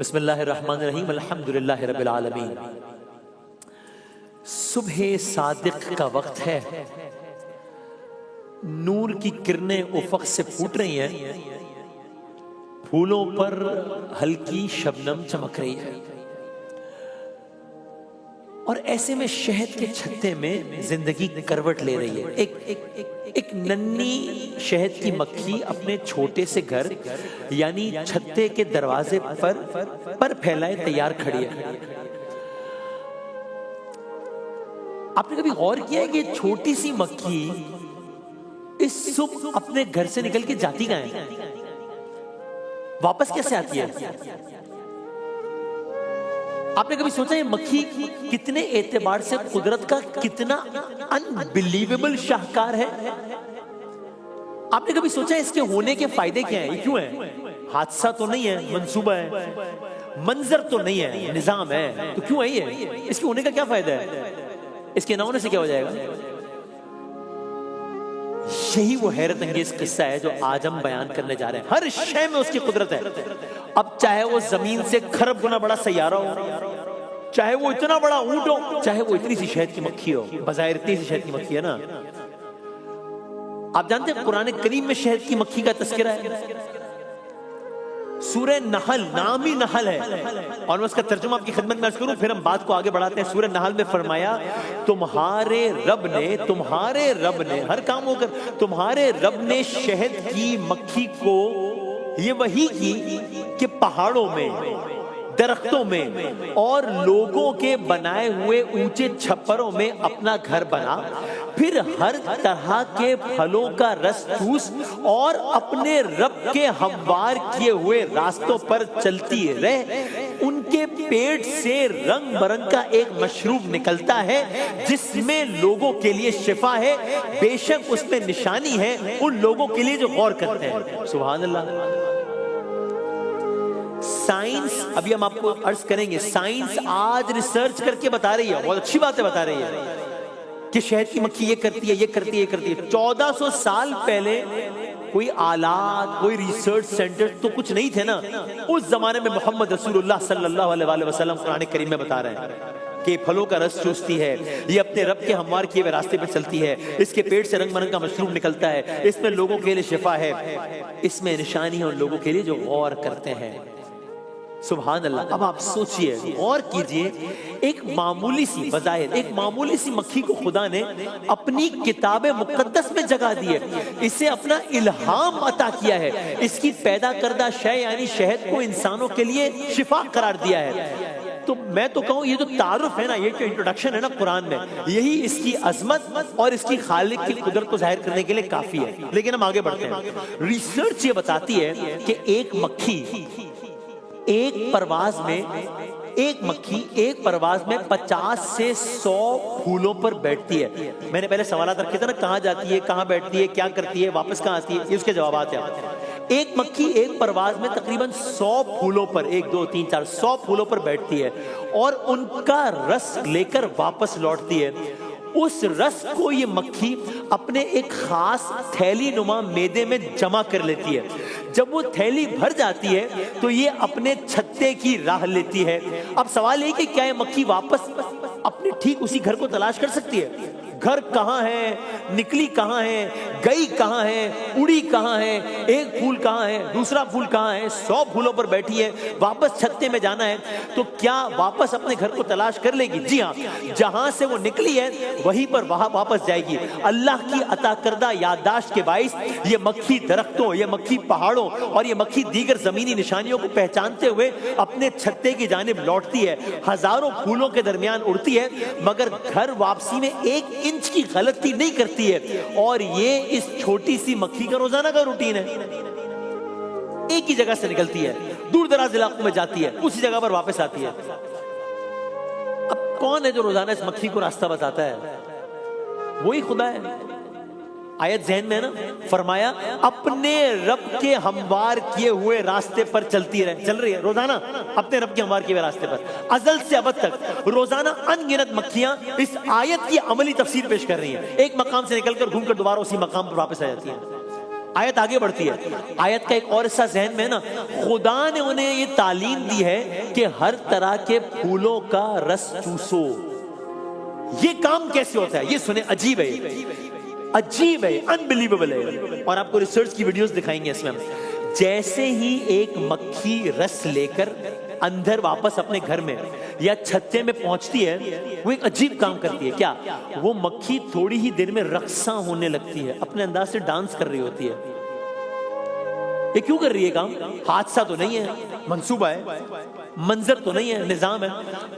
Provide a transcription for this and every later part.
بسم اللہ الرحمن الرحیم، الحمدللہ رب العالمین۔ صبح صادق کا وقت ہے، نور کی کرنیں افق سے پھوٹ رہی ہیں، پھولوں پر ہلکی شبنم چمک رہی ہے، اور ایسے میں شہد کے چھتے میں زندگی کروٹ لے رہی ہے۔ ایک ننھی شہد کی مکھی اپنے چھوٹے سے گھر یعنی چھتے کے دروازے پر پھیلائے تیار کھڑی ہے۔ آپ نے کبھی غور کیا ہے کہ چھوٹی سی مکھی اس صبح اپنے گھر سے نکل کے جاتی کہاں ہے؟ واپس کیسے آتی ہے؟ آپ نے کبھی سوچا یہ مکھی کتنے اعتبار سے قدرت کا کتنا انبلیویبل شاہکار ہے؟ آپ نے کبھی سوچا اس کے ہونے کے فائدے کیا ہیں؟ یہ کیوں ہے؟ حادثہ تو نہیں ہے، منصوبہ ہے، منظر تو نہیں ہے، نظام ہے، تو کیوں ہے یہ؟ اس کے ہونے کا کیا فائدہ ہے؟ اس کے نہ ہونے سے کیا ہو جائے گا؟ یہی وہ حیرت انگیز قصہ ہے جو آج ہم بیان کرنے جا رہے ہیں۔ ہر شے میں اس کی قدرت ہے، اب چاہے وہ زمین سے کھرب گنا بڑا سیارہ ہو، چاہے وہ اتنا بڑا اونٹ ہو، چاہے وہ اتنی سی شہد کی مکھی ہو۔ بظاہر اتنی سی شہد کی مکھی ہے نا۔ آپ جانتے ہیں قرآن کریم میں شہد کی مکھی کا تذکرہ ہے، سورہ نحل، نام ہی نحل ہے، اور میں اس کا ترجمہ آپ کی خدمت میں عرض کروں پھر ہم بات کو آگے بڑھاتے ہیں۔ سورہ نحل میں فرمایا تمہارے رب نے ہر کام ہو کر تمہارے رب نے شہد کی مکھی کو یہ وحی کی کہ پہاڑوں میں، درختوں میں اور لوگوں کے بنائے ہوئے اونچے چھپروں میں اپنا گھر بنا، پھر ہر طرح کے پھلوں کا رس چوس اور اپنے رب کے ہموار کیے ہوئے راستوں پر چلتی رہ، ان کے پیٹ سے رنگ برنگ کا ایک مشروب نکلتا ہے جس میں لوگوں کے لیے شفا ہے، بے شک اس میں نشانی ہے ان لوگوں کے لیے جو غور کرتے ہیں۔ سبحان اللہ۔ سائنس، ابھی ہم آپ کو عرض کریں گے، سائنس آج ریسرچ کر کے بتا رہی ہے، بہت اچھی باتیں بتا رہی ہے کہ شہد کی مکھی یہ کرتی ہے، یہ کرتی ہے، یہ کرتی ہے۔ 1400 سال پہلے کوئی آلات، کوئی ریسرچ سینٹر تو کچھ نہیں تھے نا۔ اس زمانے میں محمد رسول اللہ صلی اللہ علیہ وسلم قرآن کریم میں بتا رہے ہیں کہ پھلوں کا رس چوستی ہے، یہ اپنے رب کے ہموار کیے ہوئے راستے پہ چلتی ہے، اس کے پیٹ سے رنگ برنگ کا مشروب نکلتا ہے، اس میں لوگوں کے لیے شفا ہے، اس میں نشانی ہے ان لوگوں کے لیے جو غور کرتے ہیں۔ سبحان اللہ۔ اب آپ سوچئے، غور کیجئے، ایک معمولی سی، بظاہر ایک معمولی سی مکھی کو خدا نے اپنی کتاب مقدس میں جگہ دی ہے، اسے اپنا الہام عطا کیا ہے، اس کی پیدا کردہ شے یعنی شہد کو انسانوں کے لیے شفا قرار دیا ہے۔ تو میں تو کہوں یہ جو تعارف ہے نا، یہ جو انٹروڈکشن ہے نا قرآن میں، یہی اس کی عظمت اور اس کی خالق کی قدرت کو ظاہر کرنے کے لیے کافی ہے۔ لیکن ہم آگے بڑھتے ہیں۔ ریسرچ یہ بتاتی ہے کہ ایک مکھی ایک پرواز میں 50 سے 100 پھولوں پر بیٹھتی ہے۔ میں نے پہلے سوالات رکھے تھے نا، کہاں جاتی ہے، کہاں بیٹھتی ہے، کیا کرتی ہے، واپس کہاں آتی ہے، یہ اس کے جوابات ہیں۔ ایک مکھی ایک پرواز میں تقریباً 100 پھولوں پر، 1 2 3 4 100 پھولوں پر بیٹھتی ہے اور ان کا رس لے کر واپس لوٹتی ہے۔ اس رس کو یہ مکھی اپنے ایک خاص تھیلی نما میدے میں جمع کر لیتی ہے۔ جب وہ تھیلی بھر جاتی ہے تو یہ اپنے چھتے کی راہ لیتی ہے۔ اب سوال یہ کہ کیا یہ مکھی واپس اپنے ٹھیک اسی گھر کو تلاش کر سکتی ہے؟ گھر کہاں ہے، نکلی کہاں ہے، گئی کہاں ہے، اڑی کہاں ہے، ایک پھول کہاں ہے، دوسرا پھول کہاں ہے، 100 پھولوں پر بیٹھی ہے، واپس چھتے میں جانا ہے، تو کیا واپس اپنے گھر کو تلاش کر لے گی؟ جی ہاں، جہاں سے وہ نکلی ہے وہیں پر وہاں واپس جائے گی۔ اللہ کی عطا کردہ یادداشت کے باعث یہ مکھی درختوں، یہ مکھی پہاڑوں اور یہ مکھی دیگر زمینی نشانیوں کو پہچانتے ہوئے اپنے چھتے کی جانب لوٹتی ہے، ہزاروں پھولوں کے درمیان اڑتی ہے، مگر گھر واپسی میں 1 انچ کی غلطی نہیں کرتی ہے، اور یہ اس چھوٹی سی مکھی کا روزانہ کا روٹین ہے۔ ایک ہی جگہ سے نکلتی ہے، دور دراز علاقوں میں جاتی ہے، اسی جگہ پر واپس آتی ہے۔ اب کون ہے جو روزانہ اس مکھی کو راستہ بتاتا ہے؟ وہی خدا ہے۔ آیت ذہن میں ہے نا، فرمایا اپنے رب کے ہموار کیے ہوئے راستے پر چلتی رہے، چل رہی ہے روزانہ اپنے رب کے ہموار کیے ہوئے راستے پر، ازل سے ابد تک روزانہ ان گنت مکھیاں اس آیت کی عملی تفسیر پیش کر رہی ہیں، ایک مقام سے نکل کر گھوم کر دوبارہ اسی مقام پر واپس آ جاتی ہیں۔ آیت آگے بڑھتی ہے. آیت کا ایک اور حصہ ذہن میں ہے نا, خدا نے انہیں یہ تعلیم دی ہے کہ ہر طرح کے پھولوں کا رس چوسو. یہ کام کیسے ہوتا ہے یہ سنیں, عجیب ہے, عجیب ہے, انبلیویبل ہے. اور آپ کو ریسرچ کی ویڈیوز دکھائیں گے اس میں. جیسے ہی ایک مکھی رس لے کر اندر واپس اپنے گھر میں یا چھتے میں پہنچتی ہے, وہ ایک عجیب کام کرتی ہے. کیا؟ وہ مکھی تھوڑی ہی دیر میں رقصاں ہونے لگتی ہے, اپنے انداز سے ڈانس کر رہی ہوتی ہے. یہ کیوں کر رہی ہے کام؟ حادثہ تو نہیں ہے, منصوبہ ہے, منظر تو نہیں ہے, نظام ہے.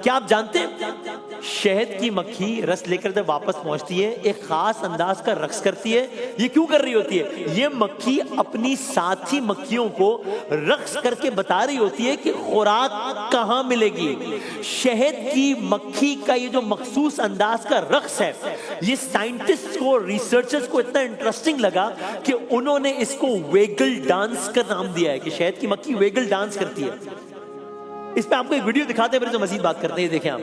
کیا آپ جانتے ہیں شہد کی مکھی رس لے کر جب واپس پہنچتی ہے ایک خاص انداز کا رقص کرتی ہے. یہ کیوں کر رہی ہوتی ہے؟ یہ مکھی اپنی ساتھی مکھیوں کو رقص کر کے بتا رہی ہوتی ہے کہ خوراک کہاں ملے گی. شہد کی مکھی کا یہ جو مخصوص انداز کا رقص ہے, یہ سائنٹسٹ کو, ریسرچرز کو اتنا انٹرسٹنگ لگا کہ انہوں نے اس کو ویگل ڈانس کا نام دیا ہے, کہ شہد کی مکھی ویگل ڈانس کرتی ہے. اس پہ آپ کو ایک ویڈیو دکھاتے ہیں, پھر جو مزید بات کرتے ہیں. یہ دیکھیں آپ.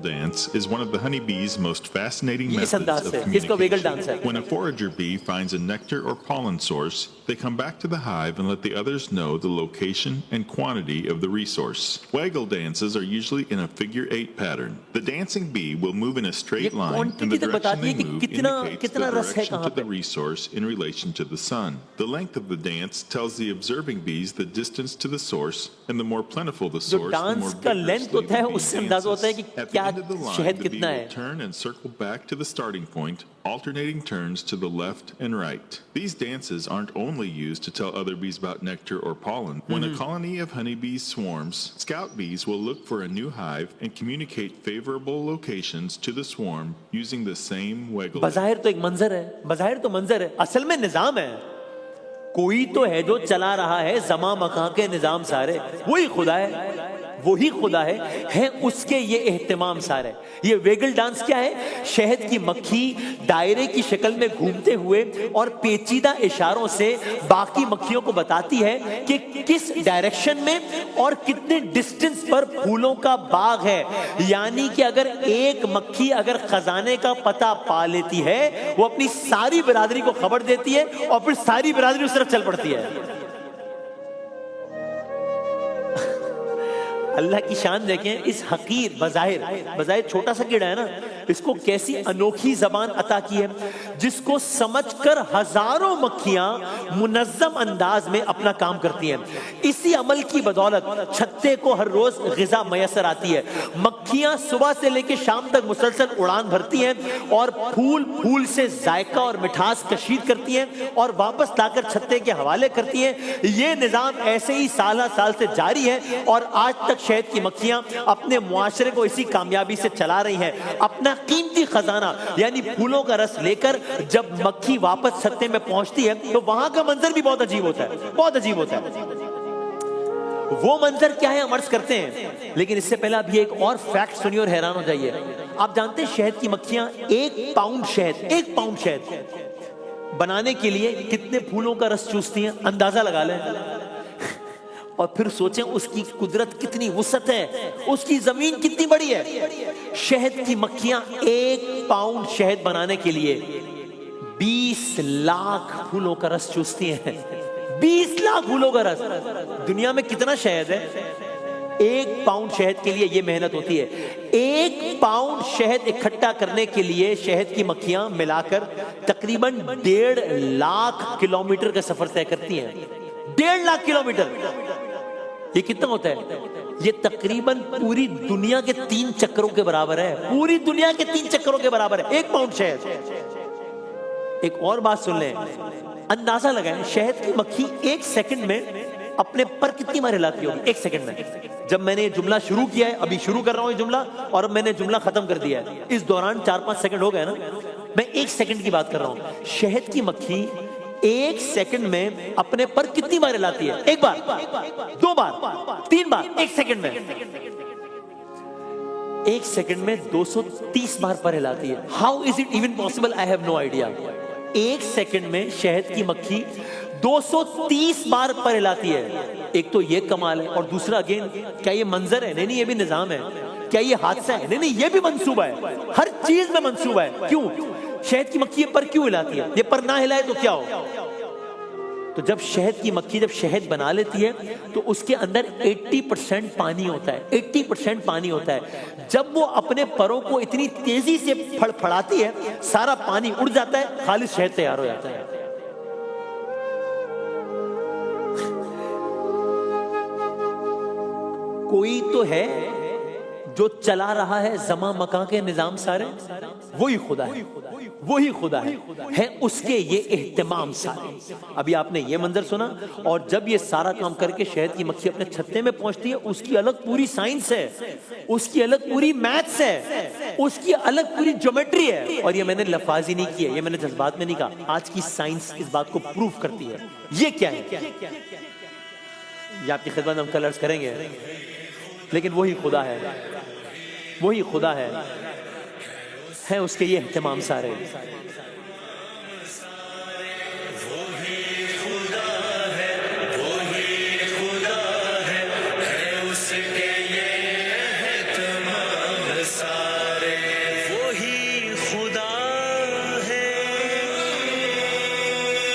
Dance is one of the honeybee's most fascinating methods of communication. When a forager bee finds a nectar or pollen source, they come back to the hive and let the others know the location and quantity of the resource. Waggle dances are usually in a figure 8 pattern. The dancing bee will move in a straight line, and the direction they move indicates the direction to the resource in relation to the sun. The length of the dance tells the observing bees the distance to the source, and the more plentiful the source, the more vigorously the bee dances. At the end of the line, the bee will turn and circle back to the starting point, alternating turns to the left and right. These dances aren't only used to tell other bees about nectar or pollen. When a colony of honeybees swarms, scout bees will look for a new hive and communicate favorable locations to the swarm using the same waggle. بظاہر تو ایک منظر ہے, بظاہر تو منظر ہے, اصل میں نظام ہے. کوئی تو ہے جو چلا رہا ہے زماں مکان کے نظام سارے, وہی خدا ہے, وہی خدا ہے اس کے یہ اہتمام سارے. یہ ویگل ڈانس کیا ہے؟ شہد کی مکھی دائرے کی شکل میں گھومتے ہوئے اور پیچیدہ اشاروں سے باقی مکھیوں کو بتاتی ہے کہ کس ڈائریکشن میں اور کتنے ڈسٹنس پر پھولوں کا باغ ہے. یعنی کہ اگر ایک مکھی اگر خزانے کا پتہ پا لیتی ہے, وہ اپنی ساری برادری کو خبر دیتی ہے اور پھر ساری برادری اس طرف چل پڑتی ہے. اللہ کی شان دیکھیں, اس حقیر بظاہر چھوٹا سا کیڑا ہے نا, اس کو کیسی انوکھی زبان عطا کی ہے جس کو سمجھ کر ہزاروں مکھیاں منظم انداز میں اپنا کام کرتی ہیں. اسی عمل کی بدولت چھتے کو ہر روز غذا میسر آتی ہے. مکھیاں صبح سے لے کے شام تک مسلسل اڑان بھرتی ہیں اور پھول سے ذائقہ اور مٹھاس کشید کرتی ہیں اور واپس لا کر چھتے کے حوالے کرتی ہیں. یہ نظام ایسے ہی سالہ سال سے جاری ہے اور آج تک شہد کی مکھیاں اپنے معاشرے کو اسی کامیابی سے چلا رہی ہیں. اپنا قیمتی خزانہ یعنی پھولوں کا رس لے کر جب مکھی واپس چھتے میں پہنچتی ہے تو وہاں کا منظر بھی بہت عجیب ہوتا ہے, بہت عجیب ہوتا ہے. وہ منظر کیا ہے ہم عرض کرتے ہیں, لیکن اس سے پہلے آپ یہ ایک اور فیکٹ سنیے اور حیران ہو جائیے. آپ جانتے ہیں شہد کی مکھیاں 1 پاؤنڈ شہد بنانے کے لیے کتنے پھولوں کا رس چوستی ہیں؟ اندازہ لگا لیں اور پھر سوچیں اس کی قدرت کتنی وسعت ہے, اس کی زمین کتنی بڑی ہے. شہد کی مکھیاں 1 پاؤنڈ شہد بنانے کے لیے 20 لاکھ پھولوں کا رس چوستی ہیں. 20 لاکھ پھولوں کا رس. دنیا میں کتنا شہد ہے؟ 1 پاؤنڈ شہد کے لیے یہ محنت ہوتی ہے. 1 پاؤنڈ شہد اکٹھا کرنے کے لیے شہد کی مکھیاں ملا کر تقریباً 1.5 لاکھ کلومیٹر کا سفر طے کرتی ہیں. 1.5 لاکھ کلومیٹر. یہ کتنا ہوتا ہے؟ یہ تقریباً پوری دنیا کے 3 چکروں کے برابر ہے. پوری دنیا کے 3 چکروں کے برابر ہے 1 پاؤنڈ شہد. ایک اور بات سن لیں, اندازہ لگائیں شہد کی مکھی 1 سیکنڈ میں اپنے پر کتنی بار ہلاتی ہوگی؟ 1 سیکنڈ میں. جب میں نے یہ جملہ شروع کیا ہے, ابھی شروع کر رہا ہوں یہ جملہ, اور اب میں نے جملہ ختم کر دیا ہے, اس دوران 4-5 سیکنڈ ہو گئے نا. میں 1 سیکنڈ کی بات کر رہا ہوں. شہد کی مکھی 1 سیکنڈ میں اپنے پر کتنی بار ہلاتی ہے؟ 1 بار, 2 بار, 3 بار, 1 سیکنڈ میں. 1 سیکنڈ میں 230 بار پر ہلاتی ہے. How is it even possible? I have no idea. 1 second میں شہد کی مکھی 230 بار پر ہلاتی ہے. ایک تو یہ کمال ہے, اور دوسرا اگین کیا یہ منظر ہے؟ نہیں, یہ بھی نظام ہے. کیا یہ حادثہ ہے؟ نہیں, یہ بھی منصوبہ ہے. ہر چیز میں منصوبہ ہے. کیوں؟ شہد کی مکھی یہ پر کیوں ہلاتی ہے؟ یہ پر نہ ہلائے تو کیا ہو؟ تو جب شہد کی مکھی جب شہد بنا لیتی ہے تو اس کے اندر 80% پانی ہوتا ہے، 80% پانی ہوتا ہے. جب وہ اپنے پروں کو اتنی تیزی سے پھڑپھڑاتی ہے سارا پانی اڑ جاتا ہے، خالص شہد تیار ہو جاتا ہے. کوئی تو ہے جو چلا رہا ہے زماں مکان کے نظام سارے، وہی خدا ہے، وہی خدا ہے اس کے یہ اہتمام سارے. ابھی آپ نے یہ منظر سنا، اور جب یہ سارا کام کر کے شہد کی مکھی اپنے چھتے میں پہنچتی ہے، اس کی الگ پوری سائنس ہے، اس کی الگ پوری میتھس ہے، اس کی الگ پوری جیومیٹری ہے. اور یہ میں نے لفاظی نہیں کیا، یہ میں نے جذبات میں نہیں کہا، آج کی سائنس اس بات کو پروف کرتی ہے. یہ کیا ہے؟ یہ آپ کی خدمت میں ہم کل عرض کریں گے، لیکن وہی خدا ہے، وہی خدا ہے اس کے یہ اہتمام سارے.